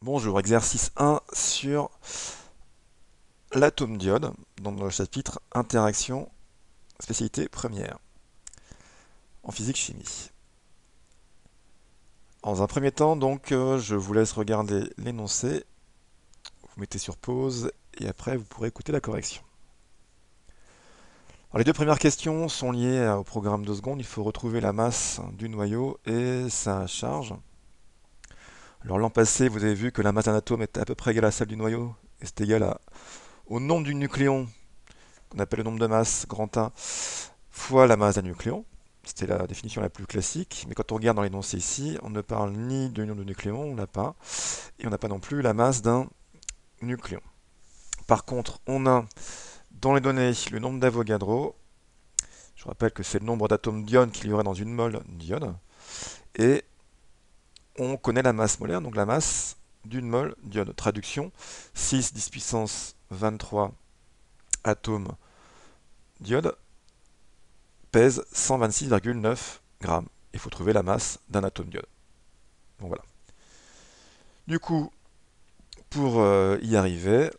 Bonjour, exercice 1 sur l'atome diode, dans le chapitre Interaction, spécialité première, en physique-chimie. Dans un premier temps, donc, je vous laisse regarder l'énoncé, vous mettez sur pause, et après vous pourrez écouter la correction. Alors, les deux premières questions sont liées au programme de seconde. Il faut retrouver la masse du noyau et sa charge. Alors, l'an passé, vous avez vu que la masse d'un atome est à peu près égale à celle du noyau, et c'est égal au nombre du nucléon, qu'on appelle le nombre de masse, grand A, fois la masse d'un nucléon. C'était la définition la plus classique, mais quand on regarde dans l'énoncé ici, on ne parle ni de nombre de nucléons, on l'a pas, et on n'a pas non plus la masse d'un nucléon. Par contre, on a dans les données le nombre d'Avogadro. Je vous rappelle que c'est le nombre d'atomes d'iode qu'il y aurait dans une mole d'iode, et on connaît la masse molaire, donc la masse d'une mole d'iode. Traduction, 6 10 puissance 23 atomes d'iode pèse 126,9 grammes. Il faut trouver la masse d'un atome d'iode. Donc voilà. Du coup, pour y arriver,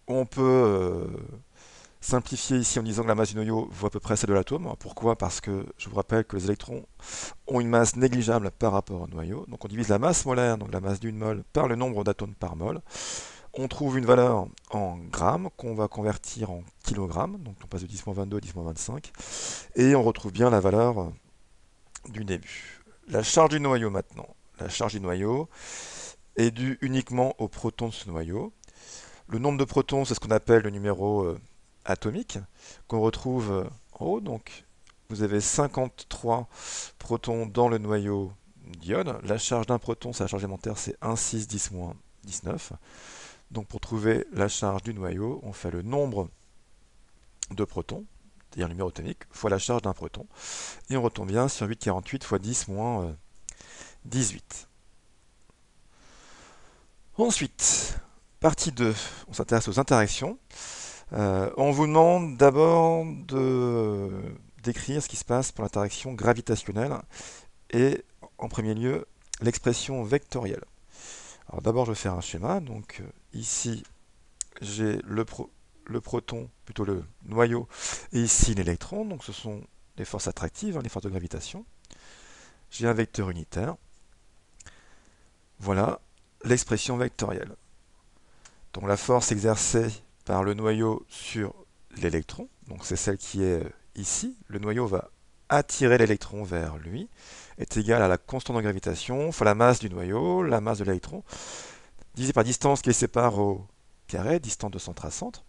on peut simplifier ici en disant que la masse du noyau vaut à peu près celle de l'atome. Pourquoi? Parce que je vous rappelle que les électrons ont une masse négligeable par rapport au noyau. Donc on divise la masse molaire, donc la masse d'une mole, par le nombre d'atomes par mole. On trouve une valeur en grammes qu'on va convertir en kilogrammes. Donc on passe de 10-22 à 10-25. Et on retrouve bien la valeur du début. La charge du noyau maintenant. La charge du noyau est due uniquement aux protons de ce noyau. Le nombre de protons, c'est ce qu'on appelle le numéro atomique, qu'on retrouve en haut. Donc, vous avez 53 protons dans le noyau d'iode. La charge d'un proton, c'est la charge élémentaire, c'est 1, 6, 10 moins 19. Donc, pour trouver la charge du noyau, on fait le nombre de protons, c'est-à-dire le numéro atomique, fois la charge d'un proton. Et on retombe bien sur 8,48 fois 10 moins 18. Ensuite, partie 2, on s'intéresse aux interactions. On vous demande d'abord d'écrire ce qui se passe pour l'interaction gravitationnelle et en premier lieu l'expression vectorielle. Alors d'abord je vais faire un schéma. Donc ici j'ai le proton, plutôt le noyau, et ici l'électron. Donc ce sont les forces attractives, les forces de gravitation. J'ai un vecteur unitaire. Voilà l'expression vectorielle. Donc la force exercée par le noyau sur l'électron, donc c'est celle qui est ici, le noyau va attirer l'électron vers lui, est égale à la constante de gravitation fois la masse du noyau, la masse de l'électron, divisé par distance qui les sépare au carré, distance de centre à centre.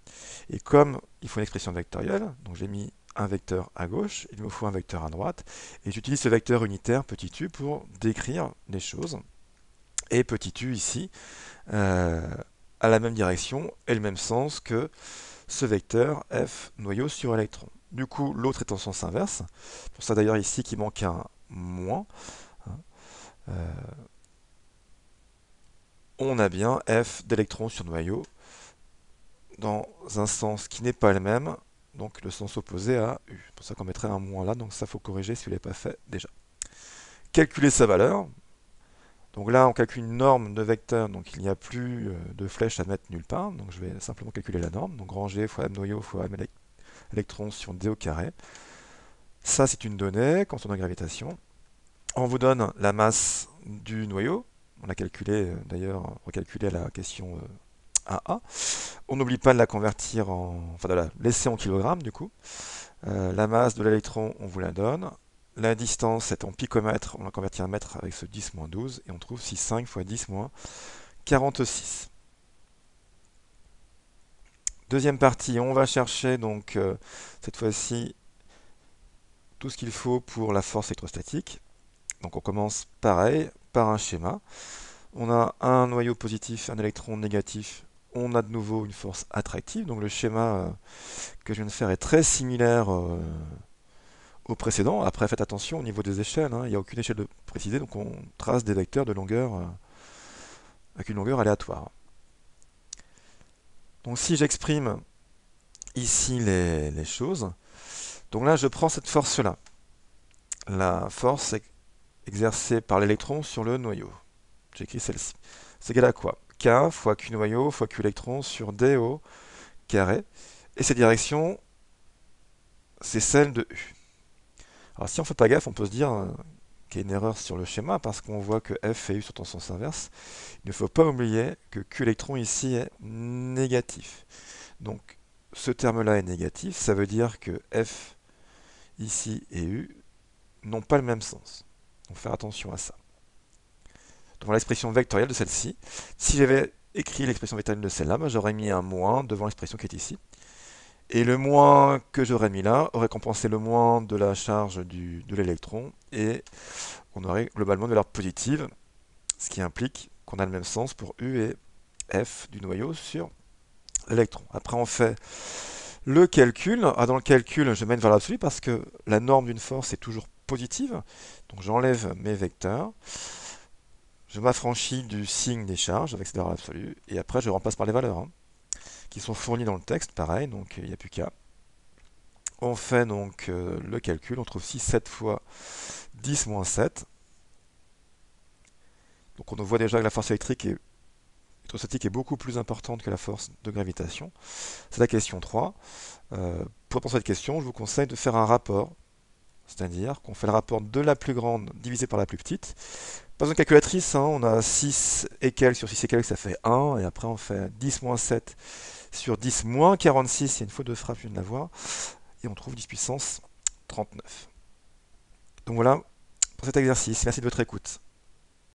Et comme il faut une expression vectorielle, donc j'ai mis un vecteur à gauche, il me faut un vecteur à droite, et j'utilise ce vecteur unitaire petit u pour décrire les choses. Et petit u ici, a la même direction et le même sens que ce vecteur F noyau sur électron. Du coup, l'autre est en sens inverse. Pour ça d'ailleurs ici qu'il manque un moins. On a bien F d'électron sur noyau dans un sens qui n'est pas le même, donc le sens opposé à U. C'est pour ça qu'on mettrait un moins là, donc ça faut corriger si vous ne l'avez pas fait déjà. Calculer sa valeur. Donc là, on calcule une norme de vecteur, donc il n'y a plus de flèche à mettre nulle part. Donc je vais simplement calculer la norme. Donc grand G fois M noyau fois M électron sur D au carré. Ça, c'est une donnée, constante de gravitation. On vous donne la masse du noyau. On l'a calculé, d'ailleurs, recalculé à la question AA. On n'oublie pas de la convertir enfin de la laisser en kilogrammes, du coup. La masse de l'électron, on vous la donne. La distance est en picomètre, on la convertit en mètre avec ce 10-12, et on trouve 6,5 fois 10-46. Deuxième partie, on va chercher donc cette fois-ci tout ce qu'il faut pour la force électrostatique. Donc on commence pareil, par un schéma. On a un noyau positif, un électron négatif. On a de nouveau une force attractive. Donc le schéma que je viens de faire est très similaire au précédent. Après, faites attention au niveau des échelles, hein. Il n'y a aucune échelle de précisée, donc on trace des vecteurs de longueur avec une longueur aléatoire. Donc si j'exprime ici les choses, donc là je prends cette force-là. La force exercée par l'électron sur le noyau. J'écris celle-ci. c'est égal à quoi? K fois Q noyau fois Q électron sur D au carré. Et cette direction, c'est celle de U. Alors si on ne fait pas gaffe, on peut se dire qu'il y a une erreur sur le schéma parce qu'on voit que F et U sont en sens inverse. Il ne faut pas oublier que Q électron ici est négatif. Donc ce terme-là est négatif, ça veut dire que F ici et U n'ont pas le même sens. Donc faire attention à ça. Donc l'expression vectorielle de celle-ci, si j'avais écrit l'expression vectorielle de celle-là, ben, j'aurais mis un moins devant l'expression qui est ici. Et le moins que j'aurais mis là aurait compensé le moins de la charge de l'électron et on aurait globalement de valeur positive, ce qui implique qu'on a le même sens pour U et F du noyau sur l'électron. Après on fait le calcul. Dans le calcul, je mets une valeur absolue parce que la norme d'une force est toujours positive. Donc j'enlève mes vecteurs. Je m'affranchis du signe des charges avec cette valeur absolue. Et après, je remplace par les valeurs qui sont fournies dans le texte. Pareil, donc il n'y a plus qu'à. On fait donc le calcul. On trouve 6, 7 fois 10 moins 7. Donc on voit déjà que la force électrique électrostatique est beaucoup plus importante que la force de gravitation. C'est la question 3. Pour répondre à cette question, je vous conseille de faire un rapport. C'est-à-dire qu'on fait le rapport de la plus grande divisée par la plus petite. Pas besoin de calculatrice, on a 6 et quelques sur 6 et quelques, ça fait 1. Et après, on fait 10 moins 7 sur 10 moins 46. Il y a une faute de frappe, je viens de la voir. Et on trouve 10 puissance 39. Donc voilà pour cet exercice. Merci de votre écoute.